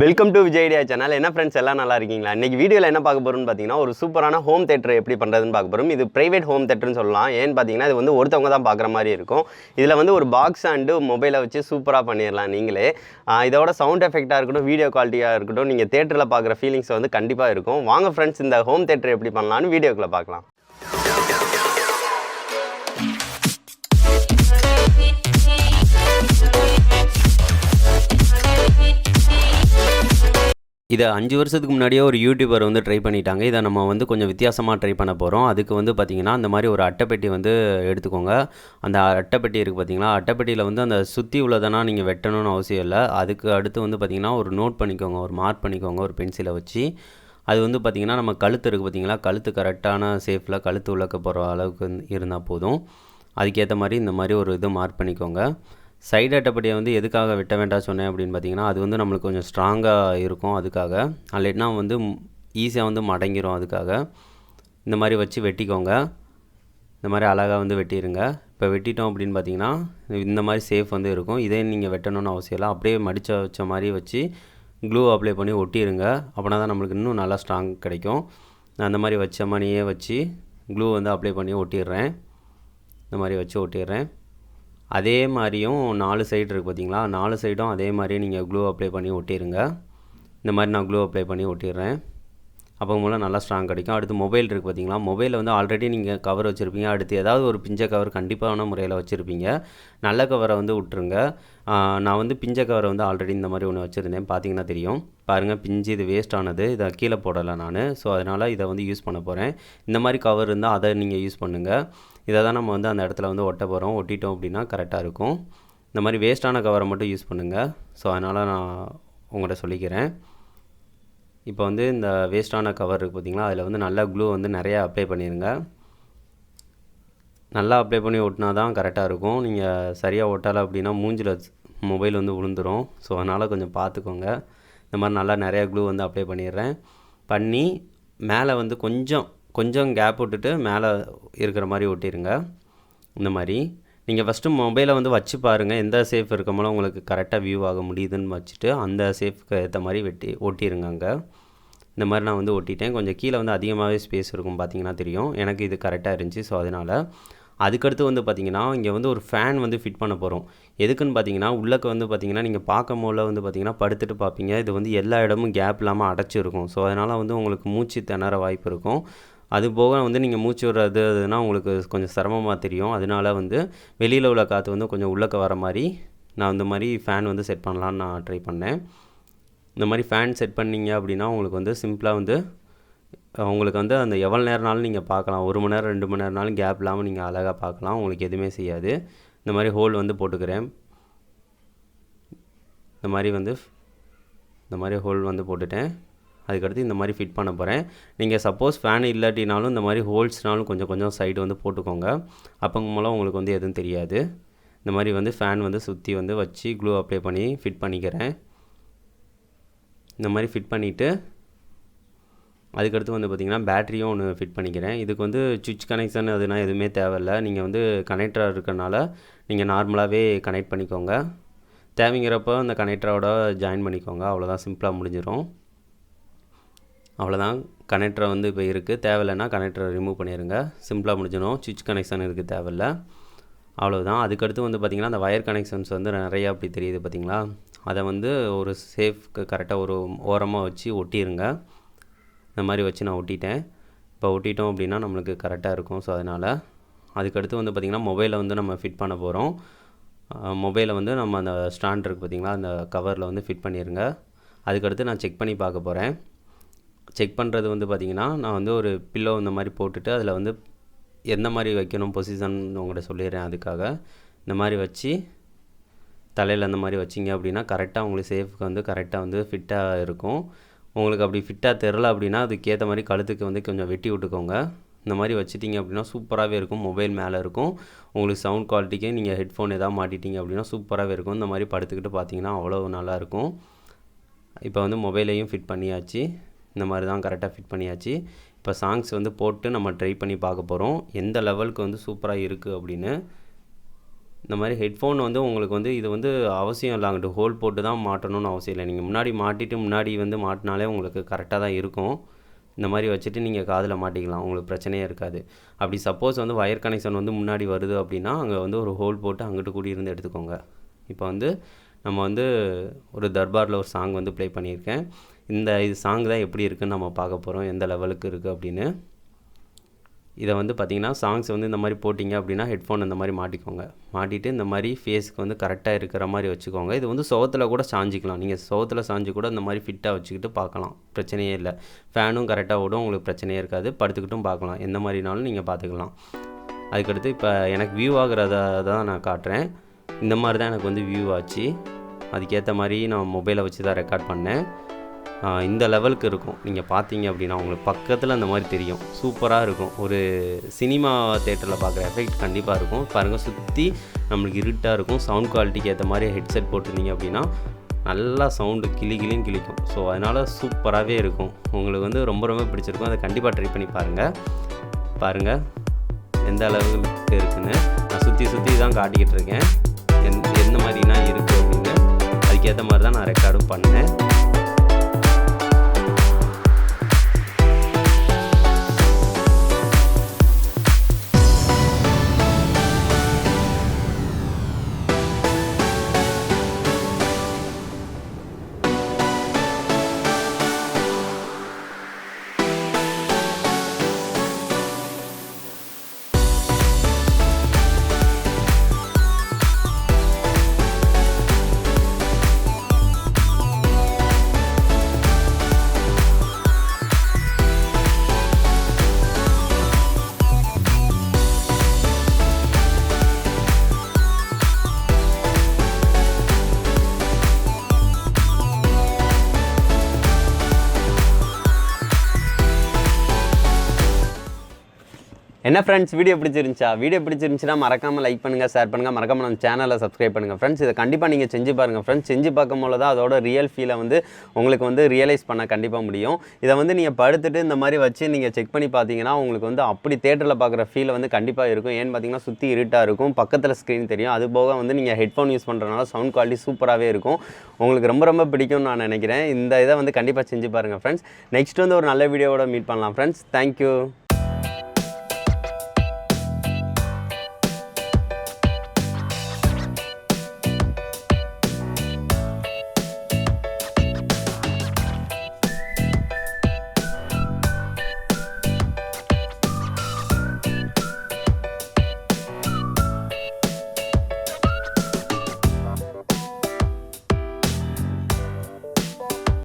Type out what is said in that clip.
Welcome to Vijay idea channel. என்ன friends எல்லாம் நல்லா இருக்கீங்களா? இன்றைக்கி வீடியோவில் என்ன பார்க்க போகிறோம்னு பார்த்தீங்கன்னா, ஒரு சூப்பரான ஹோம் தேட்டர் எப்படி பண்ணுறதுன்னு பார்க்க போகிறோம். இது ப்ரைவேட் ஹோம் தேட்டர்னு சொல்லலாம். ஏன்னு பார்த்தீங்கன்னா, இது வந்து ஒருத்தவங்க தான் பார்க்குற மாதிரி இருக்கும். இதில் வந்து ஒரு பாக்ஸ் அண்டு மொபைலை வச்சு சூப்பராக பண்ணிடலாம் நீங்களே. இதோட சவுண்ட் எஃபெக்டாக இருக்கட்டும், வீடியோ குவாலிட்டியாக இருக்கட்டும், நீங்கள் தேட்டரில் பார்க்குற ஃபீலிங்ஸ் வந்து கண்டிப்பாக இருக்கும். வாங்க ஃப்ரெண்ட்ஸ், இந்த ஹோம் தேட்டர் எப்படி பண்ணலான்னு வீடியோக்குள்ளே பார்க்கலாம். இதை 5 வருஷத்துக்கு முன்னாடியே ஒரு யூடியூபர் வந்து ட்ரை பண்ணிட்டாங்க. இதை நம்ம வந்து கொஞ்சம் வித்தியாசமாக ட்ரை பண்ண போகிறோம். அதுக்கு வந்து பார்த்திங்கன்னா, அந்த மாதிரி ஒரு அட்டைப்பெட்டி வந்து எடுத்துக்கோங்க. அந்த அட்டைப்பெட்டி இருக்குது பார்த்திங்களா, அட்டைப்பெட்டியில் வந்து அந்த சுற்றி உள்ளதெல்லாம் நீங்கள் வெட்டணும்னு அவசியம் இல்லை. அதுக்கு அடுத்து வந்து பார்த்திங்கன்னா, ஒரு நோட் பண்ணிக்கோங்க, ஒரு மார்க் பண்ணிக்கோங்க ஒரு பென்சிலை வச்சு. அது வந்து பார்த்திங்கன்னா, நம்ம கழுத்து இருக்குது பார்த்திங்களா, கழுத்து கரெக்டான ஷேப்பில் கழுத்து உள்ளக்க போகிற அளவுக்கு இருந்தால் போதும். அதுக்கேற்ற மாதிரி இந்த மாதிரி ஒரு இது மார்க் பண்ணிக்கோங்க. சைடு அட்டைப்பட்டியை வந்து எதுக்காக வெட்ட வேண்டாம் சொன்னேன் அப்படின்னு பார்த்தீங்கன்னா, அது வந்து நம்மளுக்கு கொஞ்சம் ஸ்ட்ராங்காக இருக்கும். அதுக்காக இல்லைன்னா வந்து ஈஸியாக வந்து மடங்கிடும். அதுக்காக இந்த மாதிரி வச்சு வெட்டிக்கோங்க. இந்த மாதிரி அழகாக வந்து வெட்டிடுங்க. இப்போ வெட்டிட்டோம் அப்படின்னு பார்த்தீங்கன்னா, இந்த மாதிரி சேஃப் வந்து இருக்கும். இதே நீங்கள் வெட்டணும்னு அவசியம் இல்லை. அப்படியே மடித்து வச்ச மாதிரி வச்சு க்ளூ அப்ளை பண்ணி ஒட்டிடுங்க. அப்படின்னா தான் நம்மளுக்கு இன்னும் நல்லா ஸ்ட்ராங் கிடைக்கும். நான் அந்த மாதிரி வச்ச மாதிரியே வச்சு க்ளூ வந்து அப்ளை பண்ணி ஒட்டிடுறேன். இந்த மாதிரி வச்சு ஒட்டிடுறேன். அதே மாதிரியும் 4 சைடு இருக்குது பார்த்திங்களா, 4 சைடும் அதே மாதிரியே நீங்கள் க்ளூ அப்ளை பண்ணி ஒட்டிடுங்க. இந்த மாதிரி நான் க்ளூ அப்ளை பண்ணி ஒட்டிடுறேன். அப்போ மூலம் நல்லா ஸ்ட்ராங் கிடைக்கும். அடுத்து மொபைல் இருக்குது பார்த்திங்களா, மொபைலில் வந்து ஆல்ரெடி நீங்கள் கவர் வச்சுருப்பீங்க. அடுத்து ஏதாவது ஒரு பிஞ்ச கவர் கண்டிப்பான முறையில் வச்சுருப்பீங்க. நல்ல கவரை வந்து விட்டுருங்க. நான் வந்து பிஞ்ச கவரை வந்து ஆல்ரெடி இந்த மாதிரி ஒன்று வச்சுருந்தேன். பார்த்தீங்கன்னா தெரியும். பாருங்கள், பிஞ்சு இது வேஸ்ட் ஆனது. இதை கீழே போடலை நான். ஸோ அதனால் இதை வந்து யூஸ் பண்ண போகிறேன். இந்த மாதிரி கவர் இருந்தால் அதை நீங்கள் யூஸ் பண்ணுங்கள். இதை தான் நம்ம வந்து அந்த இடத்துல வந்து ஒட்ட போகிறோம். ஒட்டிட்டோம் அப்படின்னா கரெக்டாக இருக்கும். இந்த மாதிரி வேஸ்ட்டான கவரை மட்டும் யூஸ் பண்ணுங்கள். ஸோ அதனால் நான் உங்கள்கிட்ட சொல்லிக்கிறேன். இப்போ வந்து இந்த வேஸ்ட்டான கவர் இருக்குது பார்த்திங்களா, அதில் வந்து நல்லா க்ளூ வந்து நிறையா அப்ளை பண்ணிடுங்க. நல்லா அப்ளை பண்ணி ஒட்டினா தான் கரெக்டாக இருக்கும். நீங்கள் சரியாக ஒட்டலை அப்படின்னா மூஞ்சில் மொபைல் வந்து விழுந்துடும். ஸோ அதனால் கொஞ்சம் பார்த்துக்கோங்க. இந்த மாதிரி நல்லா நிறையா க்ளூ வந்து அப்ளை பண்ணிடுறேன். பண்ணி மேலே வந்து கொஞ்சம் கேப் விட்டுட்டு மேலே இருக்கிற மாதிரி ஒட்டிடுங்க. இந்த மாதிரி நீங்கள் ஃபஸ்ட்டு மொபைலை வந்து வச்சு பாருங்கள். எந்த சேஃப் இருக்கமோ உங்களுக்கு கரெக்டாக வியூ ஆக முடியுதுன்னு வச்சுட்டு அந்த சேஃப்க்கு ஏற்ற மாதிரி ஒட்டிடுங்க. அங்கே இந்த மாதிரி நான் வந்து ஒட்டிட்டேன். கொஞ்சம் கீழே வந்து அதிகமாகவே ஸ்பேஸ் இருக்கும், பார்த்தீங்கன்னா தெரியும். எனக்கு இது கரெக்டாக இருந்துச்சு. ஸோ அதனால் அதுக்கடுத்து வந்து பார்த்திங்கன்னா, இங்கே வந்து ஒரு ஃபேன் வந்து ஃபிட் பண்ண போகிறோம். எதுக்குன்னு பார்த்தீங்கன்னா, உள்ளக்க வந்து பார்த்திங்கன்னா, நீங்கள் பார்க்கும் போல வந்து பார்த்திங்கன்னா படுத்துட்டு பார்ப்பீங்க. இது வந்து எல்லா இடமும் கேப் இல்லாமல் அடைச்சிருக்கும். ஸோ அதனால் வந்து உங்களுக்கு மூச்சு திணற வாய்ப்பு இருக்கும். அது போக வந்து நீங்கள் மூச்சு விடுறதுனா உங்களுக்கு கொஞ்சம் சிரமமாக தெரியும். அதனால வந்து வெளியில் உள்ள காற்று வந்து கொஞ்சம் உள்ளக்க வர மாதிரி நான் இந்த மாதிரி ஃபேன் வந்து செட் பண்ணலான்னு நான் ட்ரை பண்ணேன். இந்த மாதிரி ஃபேன் செட் பண்ணிங்க அப்படின்னா உங்களுக்கு வந்து சிம்பிளாக வந்து உங்களுக்கு வந்து அந்த எவ்வளோ நேரம்னாலும் நீங்கள் பார்க்கலாம். 1 மணி நேரம் 2 மணி நேரம்னாலும் கேப் இல்லாமல் நீங்கள் அழகாக பார்க்கலாம். உங்களுக்கு எதுவுமே செய்யாது. இந்த மாதிரி ஹோல் வந்து போட்டுக்கிறேன். இந்த மாதிரி ஹோல் வந்து போட்டுட்டேன். அதுக்கடுத்து இந்த மாதிரி ஃபிட் பண்ண போகிறேன். நீங்கள் சப்போஸ் ஃபேன் இல்லாட்டினாலும் இந்த மாதிரி ஹோல்ஸ்னாலும் கொஞ்சம் சைடு வந்து போட்டுக்கோங்க. அப்போங்க மூலம் உங்களுக்கு வந்து எதுவும் தெரியாது. இந்த மாதிரி வந்து ஃபேன் வந்து சுற்றி வந்து வச்சு க்ளூ அப்ளை பண்ணி ஃபிட் பண்ணிக்கிறேன். இந்த மாதிரி ஃபிட் பண்ணிவிட்டு அதுக்கடுத்து வந்து பார்த்திங்கன்னா பேட்டரியும் ஒன்று ஃபிட் பண்ணிக்கிறேன். இதுக்கு வந்து சுவிட்ச் கனெக்ஷன் அதுனா எதுவுமே தேவையில்லை. நீங்கள் வந்து கனெக்டராக இருக்கிறனால நீங்கள் நார்மலாகவே கனெக்ட் பண்ணிக்கோங்க. தேவைங்கிறப்போ அந்த கனெக்டரோட ஜாயின் பண்ணிக்கோங்க. அவ்வளோதான், சிம்பிளாக முடிஞ்சிடும். அவ்வளோதான், கனெக்டரை வந்து இப்போ இருக்குது. தேவையில்லைன்னா கனெக்டரை ரிமூவ் பண்ணிடுங்க. சிம்பிளாக முடிஞ்சிடும். சுவிட்ச் கனெக்ஷன் இருக்குது தேவையில்லை. அவ்வளோதான். அதுக்கடுத்து வந்து பார்த்திங்கன்னா, அந்த வயர் கனெக்ஷன்ஸ் வந்து நிறையா அப்படி தெரியுது பார்த்திங்களா, அதை வந்து ஒரு சேஃப்க்கு கரெக்டாக ஒரு ஓரமாக வச்சு ஒட்டிடுங்க. இந்த மாதிரி வச்சு நான் ஒட்டிட்டேன். இப்போ ஒட்டிட்டோம் அப்படின்னா நம்மளுக்கு கரெக்டாக இருக்கும். ஸோ அதனால் அதுக்கடுத்து வந்து பார்த்திங்கன்னா, மொபைலை வந்து நம்ம ஃபிட் பண்ண போகிறோம். மொபைலை வந்து நம்ம அந்த ஸ்டாண்ட் இருக்குது பார்த்திங்களா, அந்த கவரில் வந்து ஃபிட் பண்ணிடுங்க. அதுக்கடுத்து நான் செக் பண்ணி பார்க்க போகிறேன். செக் பண்ணுறது வந்து பார்த்திங்கன்னா, நான் வந்து ஒரு பில்லோ இந்த மாதிரி போட்டுட்டு அதில் வந்து எந்த மாதிரி வைக்கணும் பொசிஷன் உங்கள்கிட்ட சொல்லிடுறேன். அதுக்காக இந்த மாதிரி வச்சு தலையில் அந்த மாதிரி வச்சிங்க அப்படின்னா கரெக்டாக உங்களுக்கு சேஃப்க்கு வந்து கரெக்டாக வந்து ஃபிட்டாக இருக்கும். உங்களுக்கு அப்படி ஃபிட்டாக தெரில அப்படின்னா அதுக்கேற்ற மாதிரி கழுத்துக்கு வந்து கொஞ்சம் வெட்டி விட்டுக்கோங்க. இந்த மாதிரி வச்சுட்டிங்க அப்படின்னா சூப்பராகவே இருக்கும். மொபைல் மேலே இருக்கும். உங்களுக்கு சவுண்ட் குவாலிட்டிக்கு நீங்கள் ஹெட்ஃபோன் எதாவது மாட்டிட்டிங்க அப்படின்னா சூப்பராகவே இருக்கும். இந்த மாதிரி படுத்துக்கிட்டு பார்த்தீங்கன்னா அவ்வளோ நல்லாயிருக்கும். இப்போ வந்து மொபைலையும் ஃபிட் பண்ணியாச்சு. இந்த மாதிரி தான் கரெக்டாக ஃபிட் பண்ணியாச்சு. இப்போ சாங்ஸ் வந்து போட்டு நம்ம ட்ரை பண்ணி பார்க்க போகிறோம், எந்த லெவலுக்கு வந்து சூப்பராக இருக்குது அப்படின்னு. இந்த மாதிரி ஹெட்ஃபோன் வந்து உங்களுக்கு வந்து இது வந்து அவசியம் இல்லை, அங்கிட்டு ஹோல் போட்டு தான் மாட்டணும்னு அவசியம் இல்லை. நீங்கள் முன்னாடி மாட்டிட்டு முன்னாடி வந்து மாட்டினாலே உங்களுக்கு கரெக்டாக தான் இருக்கும். இந்த மாதிரி வச்சுட்டு நீங்கள் காதில் மாட்டிக்கலாம், உங்களுக்கு பிரச்சனையே இருக்காது. அப்படி சப்போஸ் வந்து ஒயர் கனெக்ஷன் வந்து முன்னாடி வருது அப்படின்னா அங்கே வந்து ஒரு ஹோல் போட்டு அங்கிட்டு கூடி இருந்து எடுத்துக்கோங்க. இப்போ வந்து நம்ம வந்து ஒரு தர்பாரில் ஒரு சாங் வந்து ப்ளே பண்ணியிருக்கேன். இது சாங் தான் எப்படி இருக்குதுன்னு நம்ம பார்க்க போகிறோம், எந்த லெவலுக்கு இருக்குது அப்படின்னு. இதை வந்து பார்த்திங்கன்னா சாங்ஸ் வந்து இந்த மாதிரி போட்டிங்க அப்படின்னா ஹெட்ஃபோன் இந்த மாதிரி மாட்டிக்கோங்க. மாட்டிட்டு இந்த மாதிரி ஃபேஸுக்கு வந்து கரெக்டாக இருக்கிற மாதிரி வச்சுக்கோங்க. இது வந்து சுவத்தில் கூட சாஞ்சிக்கலாம், நீங்கள் சுவத்தில் சாஞ்சு கூட இந்த மாதிரி ஃபிட்டாக வச்சுக்கிட்டு பார்க்கலாம், பிரச்சனையே இல்லை. ஃபேனும் கரெக்டாக ஓடும், உங்களுக்கு பிரச்சனையே இருக்காது. படுத்துக்கிட்டும் பார்க்கலாம், எந்த மாதிரினாலும் நீங்கள் பார்த்துக்கலாம். அதுக்கடுத்து இப்போ எனக்கு வியூ ஆகிறத தான் நான் காட்டுறேன். இந்த மாதிரி தான் எனக்கு வந்து வியூ ஆச்சு. அதுக்கேற்ற மாதிரி நான் மொபைலை வச்சு தான் ரெக்கார்ட் பண்ணேன். இந்த லெவலுக்கு இருக்கும். நீங்கள் பார்த்தீங்க அப்படின்னா உங்களுக்கு பக்கத்தில் அந்த மாதிரி தெரியும், சூப்பராக இருக்கும். ஒரு சினிமா தேட்டரில் பார்க்குற எஃபெக்ட் கண்டிப்பாக இருக்கும். பாருங்கள், சுற்றி நம்மளுக்கு இருட்டாக இருக்கும். சவுண்ட் குவாலிட்டிக்கு ஏற்ற மாதிரி ஹெட்செட் போட்டிருந்தீங்க அப்படின்னா நல்லா சவுண்டு கிளியும் கிளிக்கும். ஸோ அதனால் சூப்பராகவே இருக்கும். உங்களுக்கு வந்து ரொம்ப ரொம்ப பிடிச்சிருக்கும். அதை கண்டிப்பாக ட்ரை பண்ணி பாருங்கள் எந்த அளவுக்கு இருக்குன்னு. நான் சுற்றி தான் காட்டிக்கிட்டு இருக்கேன் எந்த மாதிரினா இருக்குது அப்படின்னு. அதுக்கேற்ற மாதிரி தான் நான் ரெக்கார்டும் பண்ணேன். என்ன ஃப்ரெண்ட்ஸ், வீடியோ பிடிச்சிருந்துச்சுன்னா மறக்காமல் லைக் பண்ணுங்கள், ஷேர் பண்ணுங்கள், மறக்காமல் நம்ம சேனலை சப்ஸ்கிரைப் பண்ணுங்கள் ஃப்ரெண்ட்ஸ். இதை கண்டிப்பாக நீங்கள் செஞ்சு பாருங்கள் ஃப்ரெண்ட்ஸ். செஞ்சு பார்க்கும்போது தான் அதோட ரியல் ஃபீலை வந்து உங்களுக்கு வந்து ரியலைஸ் பண்ண கண்டிப்பாக முடியும். இதை வந்து நீங்கள் படுத்துட்டு இந்த மாதிரி வச்சு நீங்கள் செக் பண்ணி பார்த்தீங்கன்னா உங்களுக்கு வந்து அப்படி தேட்டரில் பார்க்குற ஃபீல் வந்து கண்டிப்பாக இருக்கும். ஏன்னு பார்த்தீங்கன்னா சுற்றி இருட்டாக இருக்கும், பக்கத்தில் ஸ்க்ரீன் தெரியும். அது போக வந்து நீங்கள் ஹெட்ஃபோன் யூஸ் பண்ணுறதுனால சவுண்ட் குவாலிட்டி சூப்பராகவே இருக்கும். உங்களுக்கு ரொம்ப ரொம்ப பிடிக்கும்னு நான் நினைக்கிறேன். இந்த இதை வந்து கண்டிப்பாக செஞ்சு பாருங்கள் ஃப்ரெண்ட்ஸ். நெக்ஸ்ட் வந்து ஒரு நல்ல வீடியோவோட மீட் பண்ணலாம் ஃப்ரெண்ட்ஸ். தேங்க்யூ.